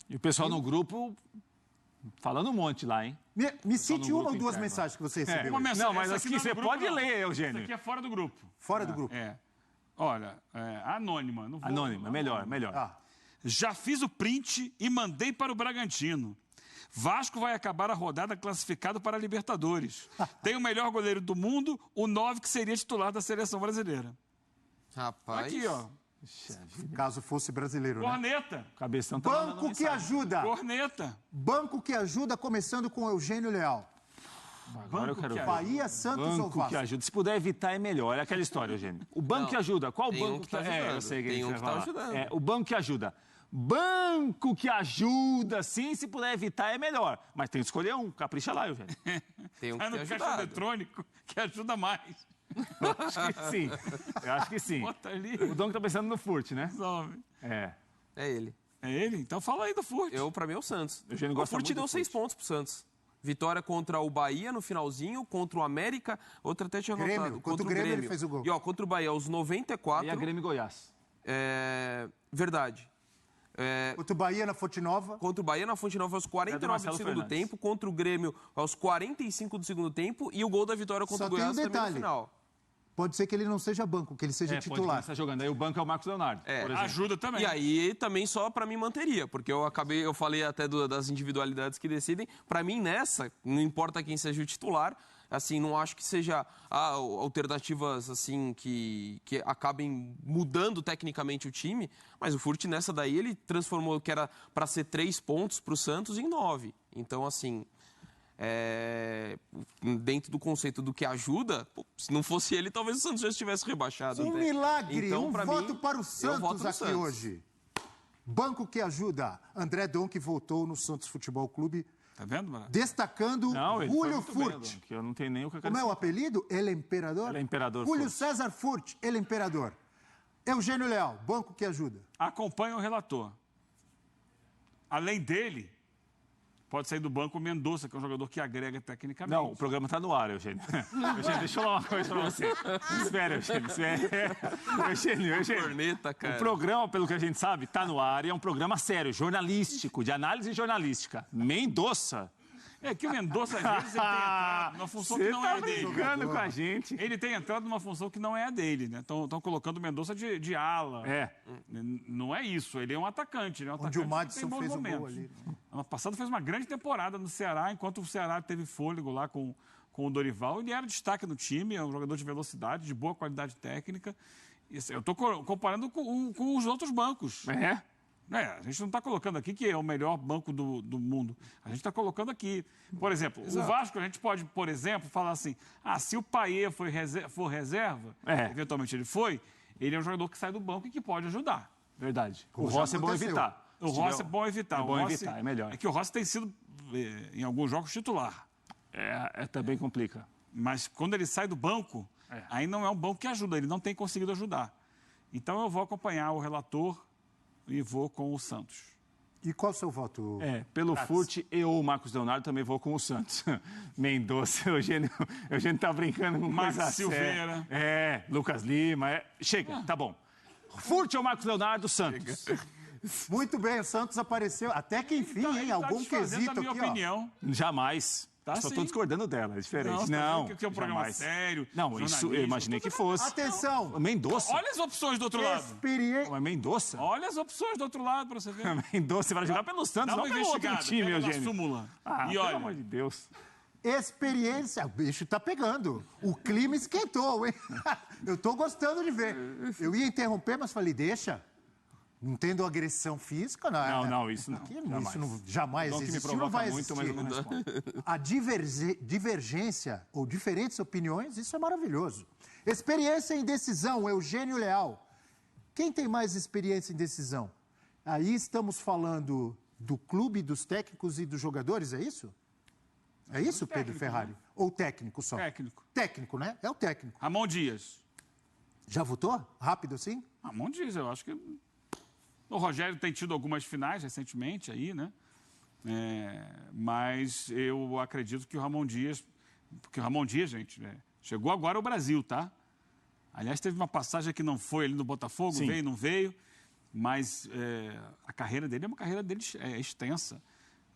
E o pessoal no grupo falando um monte lá, hein? Me cite uma ou duas interno. mensagens que você recebeu. Uma mensagem, Não, mas essa aqui não é você do grupo, pode não. ler, Eugênio. Isso aqui é fora do grupo. Fora do grupo. Olha, anônima. Não vou, Anônima, melhor. Já fiz o print e mandei para o Bragantino. Vasco vai acabar a rodada classificado para a Libertadores. Tem o melhor goleiro do mundo, o 9 que seria titular da seleção brasileira. Rapaz. Aqui, ó. Caso fosse brasileiro, né? Corneta. Cabeção tá Banco que ajuda. Corneta. Banco que ajuda, começando com Eugênio Leal. Agora eu quero ver. Bahia, Santos ou Banco Vasco? que ajuda. Se puder evitar, é melhor. É aquela história, Eugênio. O banco que ajuda. Qual tem banco um que tá É, ajudando. eu sei que Tem você um vai que tá falar. ajudando. O banco que ajuda. Banco que ajuda, sim, se puder evitar, é melhor. Mas tem que escolher um. Capricha lá, Eugênio. Tem um que Vai no tem caixa ajudado. eletrônico, que ajuda mais. Eu acho que sim. Eu acho que sim. Bota ali. O Dom que tá pensando no Furt, né? Resolve. É. É ele. É ele? Então fala aí do Furt. Pra mim é o Santos. O Eugênio O gosta Furt muito deu do 6 Furt. pontos pro Santos. Vitória contra o Bahia no finalzinho, contra o América, outra até tinha Grêmio. anotado. Contra o Grêmio ele fez o gol. E ó, contra o Bahia, aos 94. E a Grêmio e Goiás. Verdade. Contra o Bahia na Fonte Nova. Contra o Bahia na Fonte Nova aos 49 do Marcelo segundo Fernandes. tempo, contra o Grêmio aos 45 do segundo tempo e o gol da vitória contra Só o tem um Goiás também no detalhe. final. Pode ser que ele não seja banco, que ele seja Pode titular. começar jogando. Aí o banco é o Marcos Leonardo, por exemplo. Ajuda também. E aí também só pra mim manteria, porque eu falei até das individualidades que decidem. Pra mim nessa, não importa quem seja o titular, assim, não acho que seja alternativas assim que acabem mudando tecnicamente o time, mas o Furt nessa daí ele transformou que era pra ser 3 pontos pro Santos em 9. Então assim, dentro do conceito do que ajuda, se não fosse ele, talvez o Santos já estivesse rebaixado. Um até. milagre, Então, um pra voto mim, para o eu Santos voto no aqui Santos. hoje. Banco que ajuda. André Dom, que voltou no Santos Futebol Clube, Tá vendo, mano? destacando Não, ele foi Julio muito bem, Furt. Dom, que eu não tenho nem o que eu quero Como é o dizer. apelido? Ele é Imperador? Ele é Imperador Julio Furt. César Furt, ele é Imperador. Eugênio Leal, banco que ajuda. Acompanha o relator. Além dele, pode sair do banco o Mendonça, que é um jogador que agrega tecnicamente. Não, o programa tá no ar, Eugênio. Eugênio, deixa eu falar uma coisa pra você. Espera, Eugênio. Eugênio. Corneta, cara. O programa, pelo que a gente sabe, tá no ar e é um programa sério, jornalístico, de análise jornalística. Mendonça É que o Mendonça, às vezes, ele tem entrado numa função que não é a dele. Brincando com a gente. Ele tem entrado numa função que não é a dele, né? Estão colocando o Mendonça de ala. É. Não é isso, ele é um atacante. Ele é um Onde o atacante que tem Madison bons fez um momentos. gol ali. Ano passado fez uma grande temporada no Ceará, enquanto o Ceará teve fôlego lá com o Dorival. Ele era destaque no time, é um jogador de velocidade, de boa qualidade técnica. Eu estou comparando com os outros bancos. A gente não está colocando aqui que é o melhor banco do mundo. A gente está colocando aqui. Por exemplo, o Vasco, a gente pode, por exemplo, falar assim, se o Payet for reserva, eventualmente ele é um jogador que sai do banco e que pode ajudar. Verdade. O Como já Rossi é bom aconteceu. evitar. O Rossi é bom evitar. É bom evitar, é melhor. É que o Rossi tem sido, em alguns jogos, titular. Também complica. Mas quando ele sai do banco, aí não é um banco que ajuda, ele não tem conseguido ajudar. Então eu vou acompanhar o relator e vou com o Santos. E qual o seu voto? Pelo Furt, eu ou o Marcos Leonardo também vou com o Santos. Mendonça, Eugênio tá brincando com Marcos coisa Silveira. séria. Lucas Lima. Chega, tá bom. Furt ou Marcos Leonardo, Santos. Muito bem, o Santos apareceu. Até que enfim, Então, hein? ele tá Algum desfazendo quesito a minha aqui, opinião. Jamais. Tá Só sim. estou discordando dela, é diferente. Não, que é um programa jamais. sério. Não, isso eu jornalista, imaginei que tudo fosse. Atenção! Mendonça? Olha as opções do outro lado. Experiência. Mas Mendonça? Olha as opções do outro lado para você ver. Mendonça vai jogar pelo Santos, Dá não uma pelo outro investigada, time, pega na Eugênio. súmula. E Pelo olha, amor de Deus. Experiência. O bicho tá pegando. O clima esquentou, hein? Eu tô gostando de ver. Eu ia interromper, mas falei, deixa. Não tendo agressão física, não. Não, isso não. Aqui, Jamais. isso não, jamais Não que me existiu, provoca não vai muito, existir. mas eu não respondo. A divergência ou diferentes opiniões, isso é maravilhoso. Experiência em decisão, Eugênio Leal. Quem tem mais experiência em decisão? Aí estamos falando do clube, dos técnicos e dos jogadores, é isso? É isso, Pedro Ferrari? Ou técnico só? técnico. Técnico, né? É o técnico. Ramon Dias. Já votou? Rápido assim? Ramon Dias, eu acho que... O Rogério tem tido algumas finais recentemente aí, né? Mas eu acredito que o Ramon Dias... Porque o Ramon Dias, gente, chegou agora ao Brasil, tá? Aliás, teve uma passagem que não foi ali no Botafogo, Sim. veio, não veio. Mas a carreira dele é uma carreira dele extensa.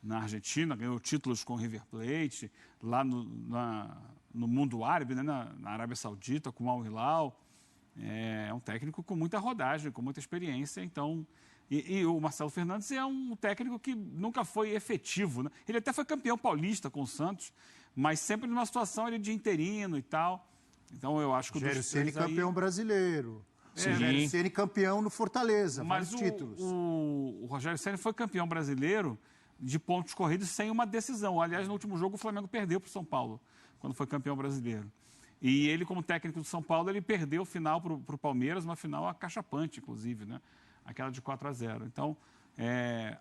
Na Argentina, ganhou títulos com o River Plate, lá no mundo árabe, né? na Arábia Saudita, com o Al Hilal. É um técnico com muita rodagem, com muita experiência, então... E o Marcelo Fernandes é um técnico que nunca foi efetivo, né? Ele até foi campeão paulista com o Santos, mas sempre numa situação ali de interino e tal. Então eu acho que Rogério Ceni campeão brasileiro. Sim. Rogério Ceni campeão no Fortaleza, Mas vários títulos. o Rogério Ceni foi campeão brasileiro de pontos corridos sem uma decisão. Aliás, no último jogo o Flamengo perdeu para o São Paulo, quando foi campeão brasileiro. E ele, como técnico do São Paulo, ele perdeu o final para o Palmeiras, uma final acachapante, inclusive, né? Aquela de 4-0. Então,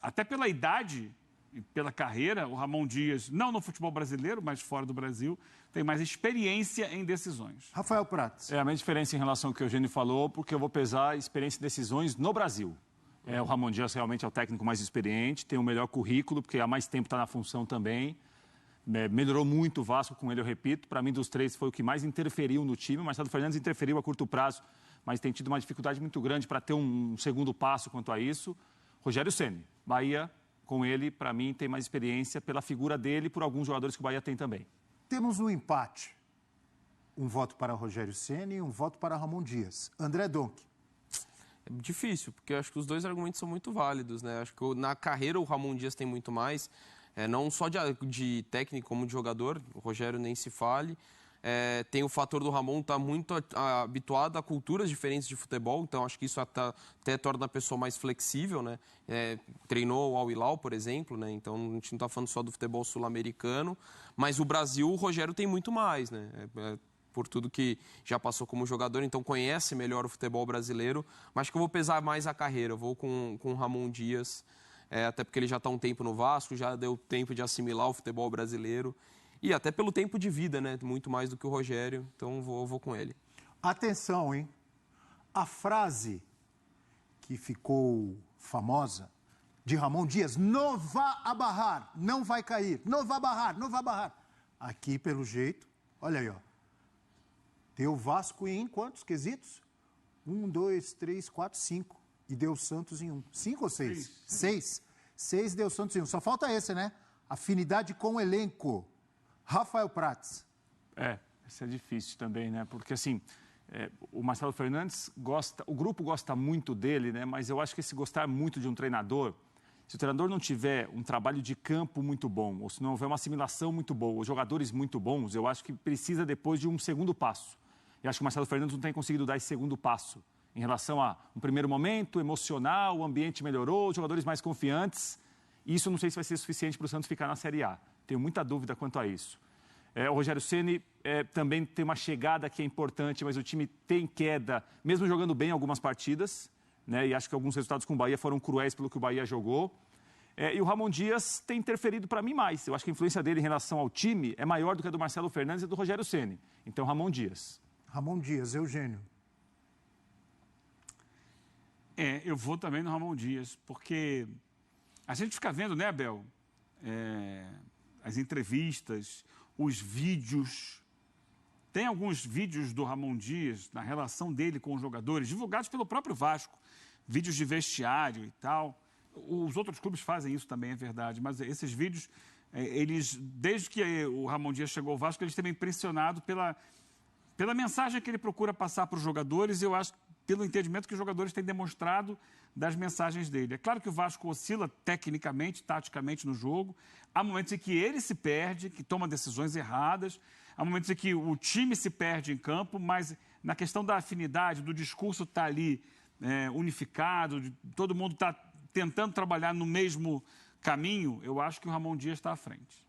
até pela idade e pela carreira, o Ramon Dias, não no futebol brasileiro, mas fora do Brasil, tem mais experiência em decisões. Rafael Prats. É a minha diferença em relação ao que o Eugênio falou, porque eu vou pesar a experiência em decisões no Brasil. O Ramon Dias realmente é o técnico mais experiente, tem o melhor currículo, porque há mais tempo está na função também. Melhorou muito o Vasco com ele, eu repito. Para mim, dos três, foi o que mais interferiu no time. O Marcelo Fernandes interferiu a curto prazo, mas tem tido uma dificuldade muito grande para ter um segundo passo quanto a isso. Rogério Ceni, Bahia, com ele, para mim, tem mais experiência pela figura dele e por alguns jogadores que o Bahia tem também. Temos um empate. Um voto para Rogério Ceni e um voto para Ramon Dias. André Donk. É difícil, porque eu acho que os dois argumentos são muito válidos, né? Acho que na carreira o Ramon Dias tem muito mais, não só de técnico como de jogador, o Rogério nem se fale. Tem o fator do Ramon estar muito habituado a culturas diferentes de futebol, então acho que isso até torna a pessoa mais flexível, né? Treinou o Al Hilal, por exemplo, né? Então a gente não está falando só do futebol sul-americano, mas o Brasil, o Rogério tem muito mais, né? Por tudo que já passou como jogador, então conhece melhor o futebol brasileiro, mas acho que eu vou pesar mais a carreira, eu vou com o Ramon Dias, até porque ele já está há um tempo no Vasco, já deu tempo de assimilar o futebol brasileiro. E até pelo tempo de vida, né? Muito mais do que o Rogério. Então, eu vou com ele. Atenção, hein? A frase que ficou famosa de Ramon Dias, não vá abarrar, não vai cair, não vá barrar, não vá barrar. Aqui, pelo jeito, olha aí, ó. Deu Vasco em quantos quesitos? 1, 2, 3, 4, 5. E deu Santos em 1. 5 ou 6? 6. 6 deu Santos em 1. Só falta esse, né? Afinidade com o elenco. Rafael Prats. Isso é difícil também, né? Porque, assim, o Marcelo Fernandes gosta, o grupo gosta muito dele, né? Mas eu acho que esse gostar muito de um treinador, se o treinador não tiver um trabalho de campo muito bom, ou se não houver uma assimilação muito boa, os jogadores muito bons, eu acho que precisa depois de um segundo passo. E acho que o Marcelo Fernandes não tem conseguido dar esse segundo passo em relação a um primeiro momento emocional, o ambiente melhorou, os jogadores mais confiantes. Isso eu não sei se vai ser suficiente para o Santos ficar na Série A. Tenho muita dúvida quanto a isso. O Rogério Ceni também tem uma chegada que é importante, mas o time tem queda, mesmo jogando bem algumas partidas, né? E acho que alguns resultados com o Bahia foram cruéis pelo que o Bahia jogou. E o Ramon Dias tem interferido para mim mais. Eu acho que a influência dele em relação ao time é maior do que a do Marcelo Fernandes e do Rogério Ceni. Então, Ramon Dias. Ramon Dias, Eugênio. Eu vou também no Ramon Dias, porque a gente fica vendo, né, Abel, as entrevistas, os vídeos. Tem alguns vídeos do Ramon Dias, na relação dele com os jogadores, divulgados pelo próprio Vasco, vídeos de vestiário e tal. Os outros clubes fazem isso também, é verdade, mas esses vídeos, eles, desde que o Ramon Dias chegou ao Vasco, eles têm me impressionado pela mensagem que ele procura passar para os jogadores, e eu acho pelo entendimento que os jogadores têm demonstrado das mensagens dele. É claro que o Vasco oscila tecnicamente, taticamente no jogo. Há momentos em que ele se perde, que toma decisões erradas. Há momentos em que o time se perde em campo, mas na questão da afinidade, do discurso estar ali unificado, todo mundo está tentando trabalhar no mesmo caminho, eu acho que o Ramon Dias está à frente.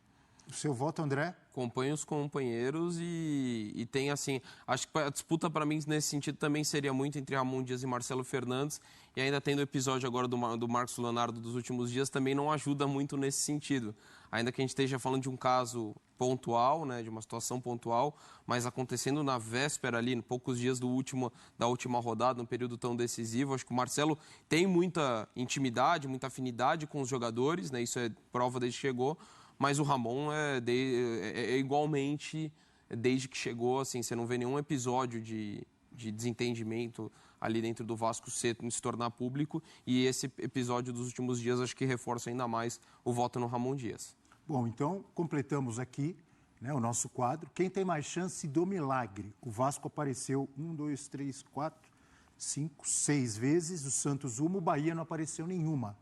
O seu voto, André? Acompanho os companheiros e tem assim, acho que a disputa para mim nesse sentido também seria muito entre Ramon Dias e Marcelo Fernandes, e ainda tendo o episódio agora do Marcos Leonardo dos últimos dias também não ajuda muito nesse sentido, ainda que a gente esteja falando de um caso pontual, né, de uma situação pontual, mas acontecendo na véspera ali, em poucos dias da última rodada, num período tão decisivo. Acho que o Marcelo tem muita intimidade, muita afinidade com os jogadores, né, isso é prova desde que chegou. Mas o Ramon é igualmente, desde que chegou, assim, você não vê nenhum episódio de desentendimento ali dentro do Vasco se tornar público. E esse episódio dos últimos dias acho que reforça ainda mais o voto no Ramon Dias. Bom, então completamos aqui, né, o nosso quadro. Quem tem mais chance do milagre? O Vasco apareceu 1, 2, 3, 4, 5, 6 vezes. O Santos uma, o Bahia não apareceu nenhuma.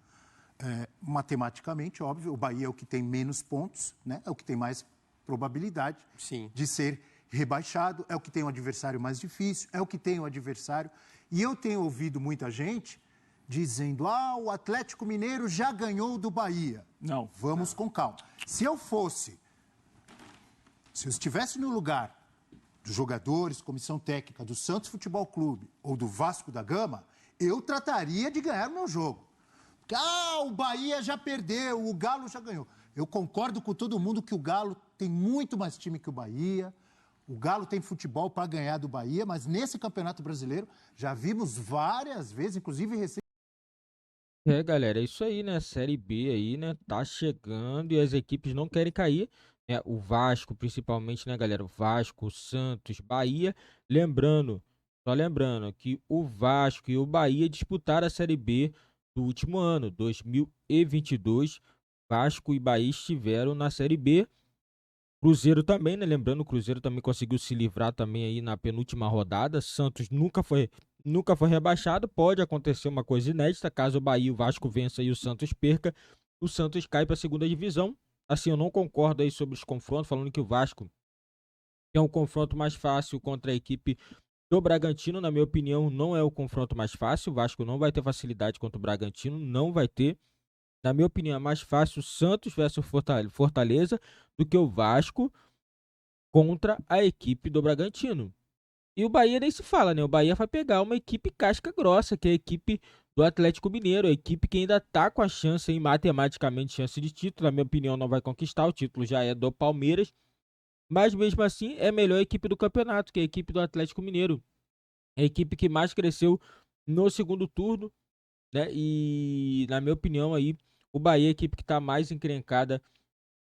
Matematicamente, óbvio, o Bahia é o que tem menos pontos, né? É o que tem mais probabilidade de ser rebaixado, é o que tem um adversário mais difícil, é o que tem um adversário. E eu tenho ouvido muita gente dizendo, o Atlético Mineiro já ganhou do Bahia. Não. Vamos com calma. Se eu estivesse no lugar dos jogadores, comissão técnica do Santos Futebol Clube ou do Vasco da Gama, eu trataria de ganhar o meu jogo. O Bahia já perdeu, o Galo já ganhou. Eu concordo com todo mundo que o Galo tem muito mais time que o Bahia. O Galo tem futebol para ganhar do Bahia, mas nesse Campeonato Brasileiro já vimos várias vezes, inclusive recente. Galera, é isso aí, né? Série B aí, né? Tá chegando e as equipes não querem cair, né? O Vasco, principalmente, né, galera? O Vasco, o Santos, Bahia. Só lembrando que o Vasco e o Bahia disputaram a Série B do último ano, 2022, Vasco e Bahia estiveram na Série B. Cruzeiro também, né? Lembrando, o Cruzeiro também conseguiu se livrar também aí na penúltima rodada. Santos nunca foi rebaixado. Pode acontecer uma coisa inédita, caso o Bahia e o Vasco vença e o Santos perca, o Santos cai para a segunda divisão. Assim, eu não concordo aí sobre os confrontos, falando que o Vasco tem um confronto mais fácil contra a equipe do Bragantino. Na minha opinião, não é o confronto mais fácil. O Vasco não vai ter facilidade contra o Bragantino, não vai ter. Na minha opinião, é mais fácil o Santos versus Fortaleza do que o Vasco contra a equipe do Bragantino. E o Bahia nem se fala, né? O Bahia vai pegar uma equipe casca grossa, que é a equipe do Atlético Mineiro, a equipe que ainda tá com a chance, matematicamente, chance de título. Na minha opinião, não vai conquistar, o título já é do Palmeiras. Mas mesmo assim, é a melhor equipe do campeonato, que é a equipe do Atlético Mineiro. É a equipe que mais cresceu no segundo turno, né? E, na minha opinião, aí, o Bahia é a equipe que está mais encrencada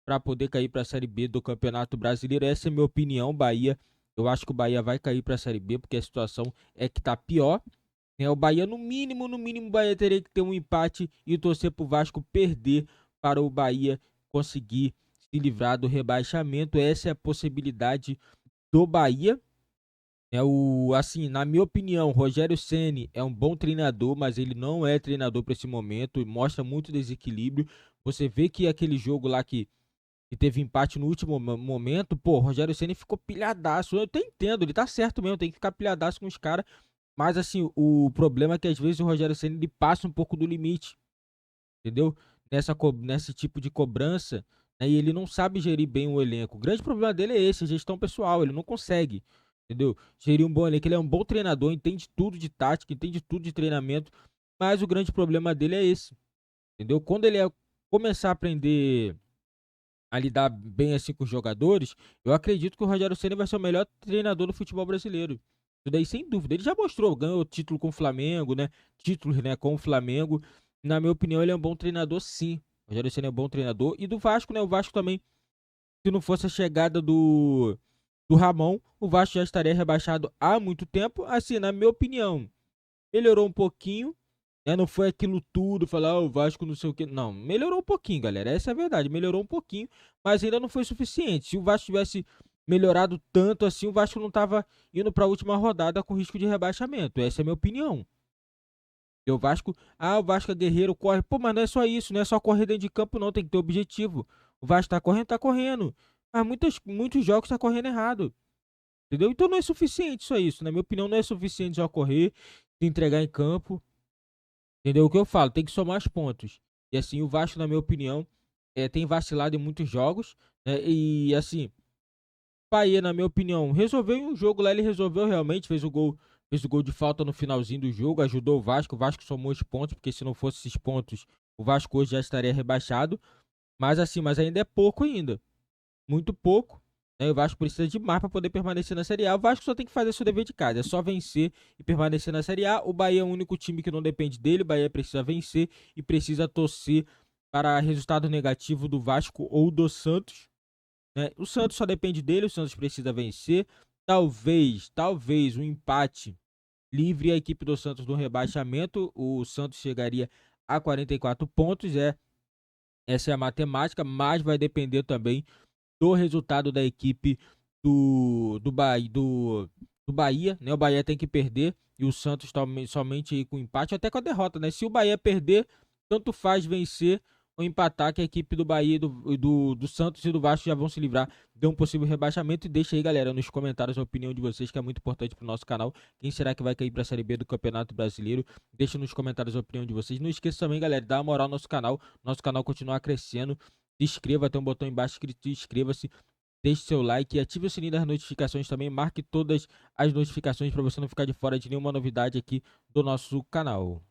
para poder cair para a Série B do Campeonato Brasileiro. Essa é a minha opinião, Bahia. Eu acho que o Bahia vai cair para a Série B, porque a situação é que está pior. Né? O Bahia, no mínimo, o Bahia teria que ter um empate e torcer para o Vasco perder para o Bahia conseguir se livrar do rebaixamento. Essa é a possibilidade do Bahia. Assim, na minha opinião, Rogério Ceni é um bom treinador, mas ele não é treinador para esse momento e mostra muito desequilíbrio. Você vê que aquele jogo lá que teve empate no último momento, pô, Rogério Ceni ficou pilhadaço. Eu até entendo, ele tá certo mesmo, tem que ficar pilhadaço com os caras. Mas assim, o problema é que às vezes o Rogério Ceni ele passa um pouco do limite, entendeu? Nesse tipo de cobrança, né, e ele não sabe gerir bem o elenco. O grande problema dele é esse, a gestão pessoal, ele não consegue, entendeu? Gerir um bom elenco, ele é um bom treinador, entende tudo de tática, entende tudo de treinamento, mas o grande problema dele é esse, entendeu? Quando ele começar a aprender a lidar bem assim com os jogadores, eu acredito que o Rogério Ceni vai ser o melhor treinador do futebol brasileiro. Isso daí sem dúvida. Ele já mostrou, ganhou título com o Flamengo, né? Títulos, né, com o Flamengo. Na minha opinião, ele é um bom treinador, sim. O Rogério Ceni é um bom treinador. E do Vasco, né? O Vasco também, se não fosse a chegada do Ramon, o Vasco já estaria rebaixado há muito tempo. Assim, na minha opinião, melhorou um pouquinho. Não foi aquilo tudo, falar o Vasco não sei o que. Não, melhorou um pouquinho, galera. Essa é a verdade. Melhorou um pouquinho, mas ainda não foi suficiente. Se o Vasco tivesse melhorado tanto assim, o Vasco não tava indo para a última rodada com risco de rebaixamento. Essa é a minha opinião. E o Vasco é guerreiro, corre. Pô, mas não é só isso, não é só correr dentro de campo, não. Tem que ter objetivo. O Vasco tá correndo, tá correndo. Mas muitos jogos tá correndo errado. Entendeu? Então não é suficiente só isso. Na minha opinião, não é suficiente só correr, se entregar em campo. Entendeu o que eu falo? Tem que somar os pontos. E assim, o Vasco, na minha opinião, tem vacilado em muitos jogos, né? E assim, o Bahia, na minha opinião, resolveu em um jogo lá, ele resolveu realmente, fez o gol de falta no finalzinho do jogo, ajudou o Vasco somou os pontos, porque se não fosse esses pontos, o Vasco hoje já estaria rebaixado. Mas assim, mas ainda é pouco ainda. Muito pouco. Né? O Vasco precisa de mais para poder permanecer na Série A. O Vasco só tem que fazer seu dever de casa. É só vencer e permanecer na Série A. O Bahia é o único time que não depende dele. O Bahia precisa vencer e precisa torcer para resultado negativo do Vasco ou do Santos. Né? O Santos só depende dele. O Santos precisa vencer. Talvez um empate livre a equipe do Santos do rebaixamento. O Santos chegaria a 44 pontos. Essa é a matemática, mas vai depender também do resultado da equipe do Bahia, né? O Bahia tem que perder e o Santos somente aí com empate, até com a derrota, né? Se o Bahia perder, tanto faz vencer ou empatar, que a equipe do Bahia, do Santos e do Vasco já vão se livrar de um possível rebaixamento. E deixa aí, galera, nos comentários a opinião de vocês, que é muito importante pro nosso canal. Quem será que vai cair pra Série B do Campeonato Brasileiro? Deixa nos comentários a opinião de vocês. Não esqueça também, galera, de dar uma moral no nosso canal. Nosso canal continuar crescendo. Se inscreva, tem um botão embaixo escrito inscreva-se. Deixe seu like e ative o sininho das notificações também. Marque todas as notificações para você não ficar de fora de nenhuma novidade aqui do nosso canal.